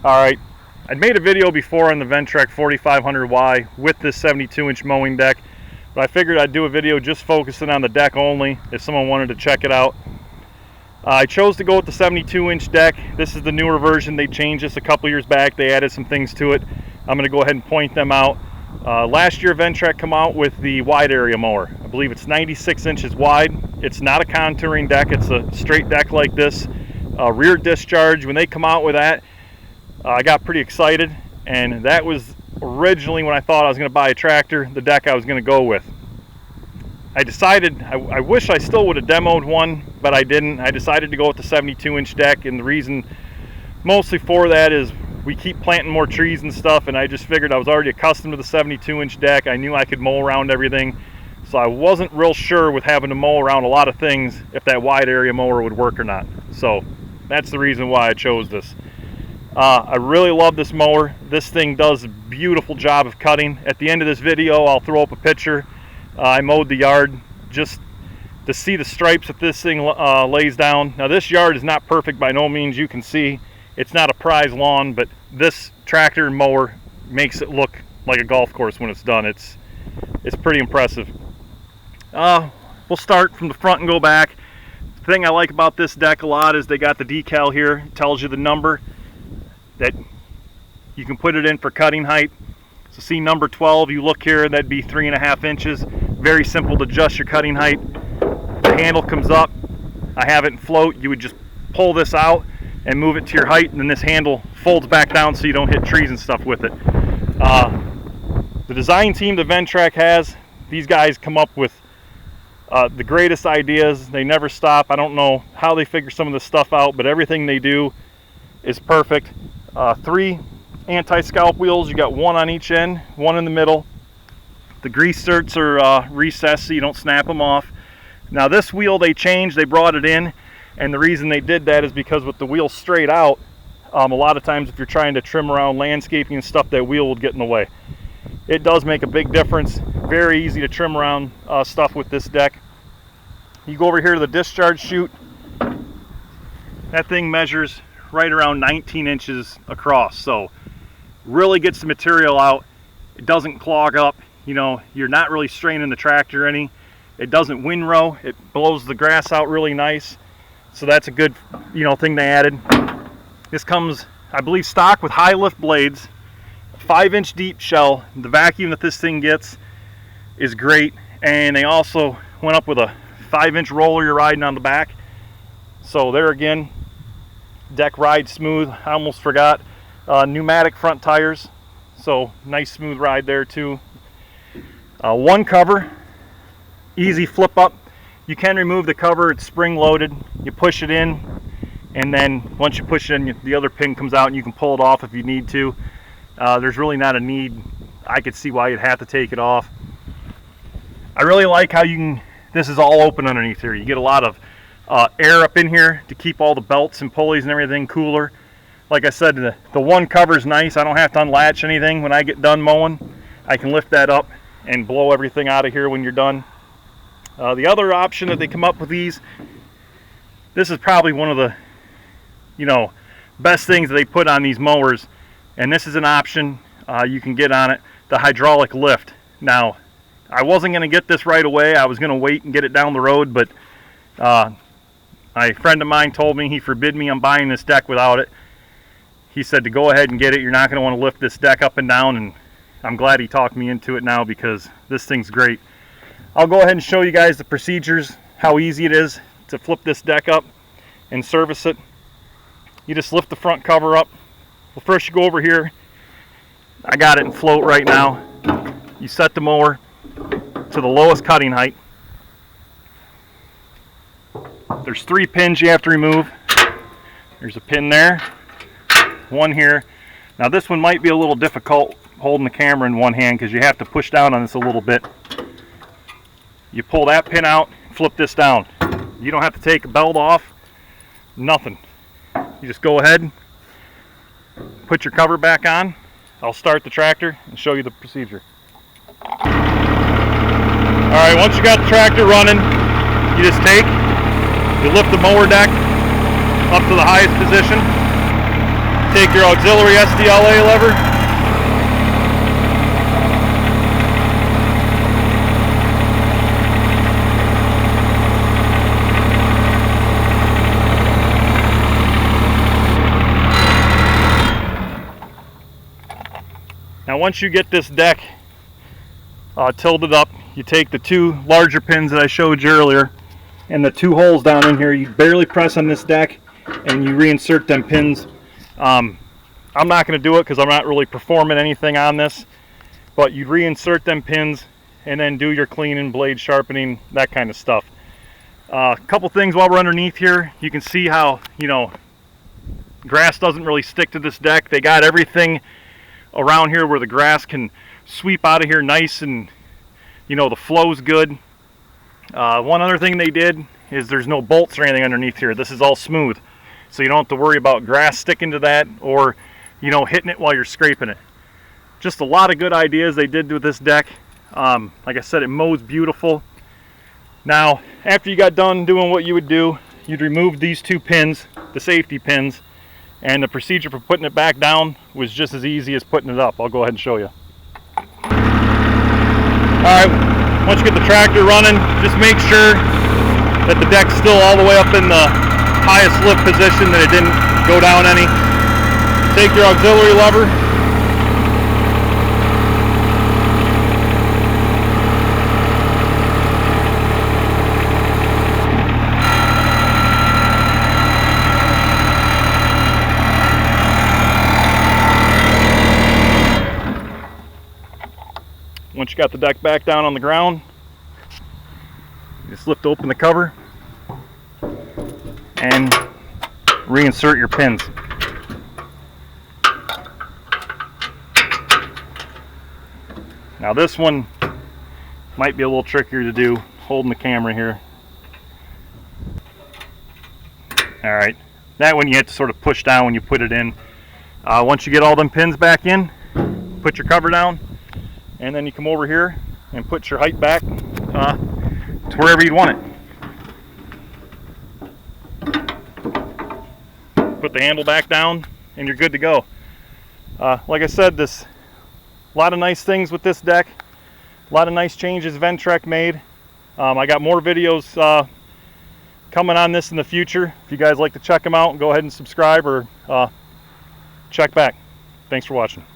Alright, I'd made a video before on the Ventrac 4500Y with this 72-inch mowing deck, but I figured I'd do a video just focusing on the deck only if someone wanted to check it out. I chose to go with the 72-inch deck. This is the newer version. They changed this a couple years back. They added some things to it. I'm going to go ahead and point them out. Last year Ventrac came out with the wide area mower. I believe it's 96 inches wide. It's not a contouring deck. It's a straight deck like this. Rear discharge. When they come out with that, I got pretty excited, and that was originally when I thought I was going to buy a tractor, the deck I was going to go with. I decided, I wish I still would have demoed one, but I didn't. I decided to go with the 72-inch deck, and the reason mostly for that is we keep planting more trees and stuff, and I just figured I was already accustomed to the 72-inch deck. I knew I could mow around everything, so I wasn't real sure with having to mow around a lot of things if that wide area mower would work or not. So that's the reason why I chose this. I really love this mower. This thing does a beautiful job of cutting. At the end of this video, I'll throw up a picture. I mowed the yard just to see the stripes that this thing lays down. Now this yard is not perfect by no means. You can see it's not a prize lawn, but this tractor and mower makes it look like a golf course when it's done. It's pretty impressive. We'll start from the front and go back. The thing I like about this deck a lot is they got the decal here. It tells you the number that you can put it in for cutting height. So see number 12, you look here, that'd be 3.5 inches. Very simple to adjust your cutting height. The handle comes up. I have it in float. You would just pull this out and move it to your height, and then this handle folds back down so you don't hit trees and stuff with it. The design team that Ventrac has, these guys come up with the greatest ideas. They never stop. I don't know how they figure some of this stuff out, but everything they do is perfect. 3 anti-scallop wheels. You got one on each end, one in the middle. The grease zerks are recessed so you don't snap them off. Now this wheel they changed, they brought it in, and the reason they did that is because with the wheel straight out, a lot of times if you're trying to trim around landscaping and stuff, that wheel will get in the way. It does make a big difference. Very easy to trim around stuff with this deck. You go over here to the discharge chute. That thing measures right around 19 inches across, so really gets the material out. It doesn't clog up. You know, you're not really straining the tractor any. It doesn't windrow. It blows the grass out really nice, so that's a good, you know, thing they added. This comes, I believe, stock with high lift blades, 5-inch deep shell. The vacuum that this thing gets is great, and they also went up with a 5-inch roller you're riding on the back. So there again, deck rides smooth. I almost forgot. Pneumatic front tires, so nice smooth ride there too. One cover, easy flip up. You can remove the cover. It's spring loaded. You push it in, and then once you push it in, the other pin comes out and you can pull it off if you need to. There's really not a need. I could see why you'd have to take it off. I really like how you can, this is all open underneath here. You get a lot of air up in here to keep all the belts and pulleys and everything cooler. Like I said, the one cover is nice. I don't have to unlatch anything when I get done mowing. I can lift that up and blow everything out of here when you're done. The other option that they come up with these, this is probably one of the, you know, best things that they put on these mowers, and this is an option you can get on it, the hydraulic lift. Now, I wasn't going to get this right away. I was going to wait and get it down the road, but a friend of mine told me, he forbid me on buying this deck without it. He said to go ahead and get it. You're not going to want to lift this deck up and down, and I'm glad he talked me into it now because this thing's great. I'll go ahead and show you guys the procedures, how easy it is to flip this deck up and service it. You just lift the front cover up. Well, first you go over here. I got it in float right now. You set the mower to the lowest cutting height. There's 3 pins you have to remove. There's a pin there, one here. Now this one might be a little difficult holding the camera in one hand because you have to push down on this a little bit. You pull that pin out, flip this down. You don't have to take a belt off, nothing. You just go ahead, put your cover back on. I'll start the tractor and show you the procedure. Alright, once you got the tractor running, you just you lift the mower deck up to the highest position, Take your auxiliary SDLA lever. Now once you get this deck tilted up, you take the two larger pins that I showed you earlier and the two holes down in here, you barely press on this deck and you reinsert them pins. I'm not going to do it because I'm not really performing anything on this, but you reinsert them pins and then do your cleaning, blade sharpening, that kind of stuff. A couple things while we're underneath here. You can see how, you know, grass doesn't really stick to this deck. They got everything around here where the grass can sweep out of here nice, and you know, the flow's good. One other thing they did is there's no bolts or anything underneath here. This is all smooth, so you don't have to worry about grass sticking to that or, you know, hitting it while you're scraping it. Just a lot of good ideas they did with this deck. Like I said, it mows beautiful. Now after you got done doing what you would do, you'd remove these two pins, the safety pins, and the procedure for putting it back down was just as easy as putting it up. I'll go ahead and show you. Alright, once you get the tractor running, just make sure that the deck's still all the way up in the highest lift position, that it didn't go down any. Take your auxiliary lever. Once you got the deck back down on the ground, you just lift open the cover and reinsert your pins. Now this one might be a little trickier to do, holding the camera here. Alright, that one you have to sort of push down when you put it in. Once you get all them pins back in, put your cover down, and then you come over here and put your height back to wherever you'd want it. Put the handle back down and you're good to go. Like I said, a lot of nice things with this deck, a lot of nice changes Ventrac made. I got more videos coming on this in the future. If you guys like to check them out, go ahead and subscribe or check back. Thanks for watching.